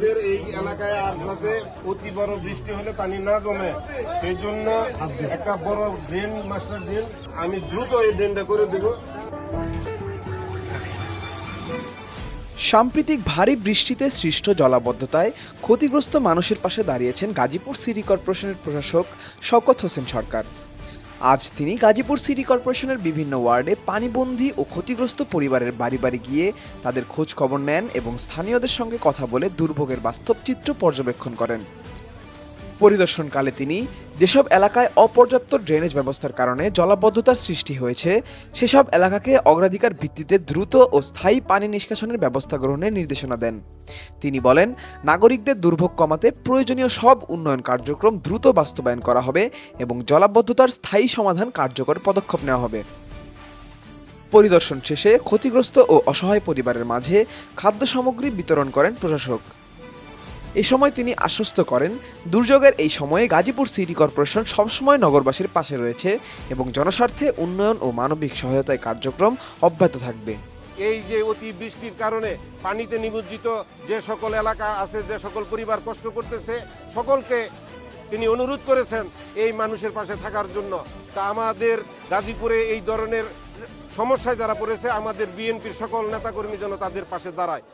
আমাদের এই এলাকায় আর যাতে অতি বড় বৃষ্টি হলে পানি না জমে সেই জন্য একটা বড় ড্রেন, মাস্টার ড্রেন, আমি দ্রুত এই ড্রেনটা করে দেব। সাম্প্রতিক ভারী বৃষ্টিতে সৃষ্ট জলাবদ্ধতায় ক্ষতিগ্রস্ত মানুষের পাশে দাঁড়িয়েছেন গাজীপুর সিটি কর্পোরেশনের প্রশাসক শওকত হোসেন সরকার। আজ তিনি গাজীপুর সিটি কর্পোরেশনের বিভিন্ন ওয়ার্ডে পানিবন্দী ও ক্ষতিগ্রস্ত পরিবারের বাড়ি বাড়ি গিয়ে তাদের খোঁজ খবর নেন এবং স্থানীয়দের সঙ্গে কথা বলে দুর্ভোগের বাস্তব চিত্র পর্যবেক্ষণ করেন। পরিদর্শনকালে তিনি যেসব এলাকায় অপর্যাপ্ত ড্রেনেজ ব্যবস্থার কারণে জলাবদ্ধতার সৃষ্টি হয়েছে সেসব এলাকাকে অগ্রাধিকার ভিত্তিতে দ্রুত ও স্থায়ী পানি নিষ্কাশনের ব্যবস্থা গ্রহণের নির্দেশনা দেন। তিনি বলেন, নাগরিকদের দুর্ভোগ কমাতে প্রয়োজনীয় সব উন্নয়ন কার্যক্রম দ্রুত বাস্তবায়ন করা হবে এবং জলাবদ্ধতার স্থায়ী সমাধান কার্যকর পদক্ষেপ নেওয়া হবে। পরিদর্শন শেষে ক্ষতিগ্রস্ত ও অসহায় পরিবারের মাঝে খাদ্য সামগ্রী বিতরণ করেন প্রশাসক। এ সময় তিনি আশ্বস্ত করেন, দুর্যোগের এই সময়ে গাজীপুর সিটি কর্পোরেশন সবসময় নগরবাসীর পাশে রয়েছে এবং জনস্বার্থে উন্নয়ন ও মানবিক সহায়তায় কার্যক্রম অব্যাহত থাকবে। এই যে অতি বৃষ্টির কারণে পানিতে নিমজ্জিত যে সকল এলাকা আছে, যে সকল পরিবার কষ্ট করতেছে, সকলকে তিনি অনুরোধ করেছেন এই মানুষের পাশে থাকার জন্য। তা আমাদের গাজীপুরে এই ধরনের সমস্যায় যারা পড়েছে, আমাদের বিএনপির সকল নেতাকর্মী যেন তাদের পাশে দাঁড়ায়।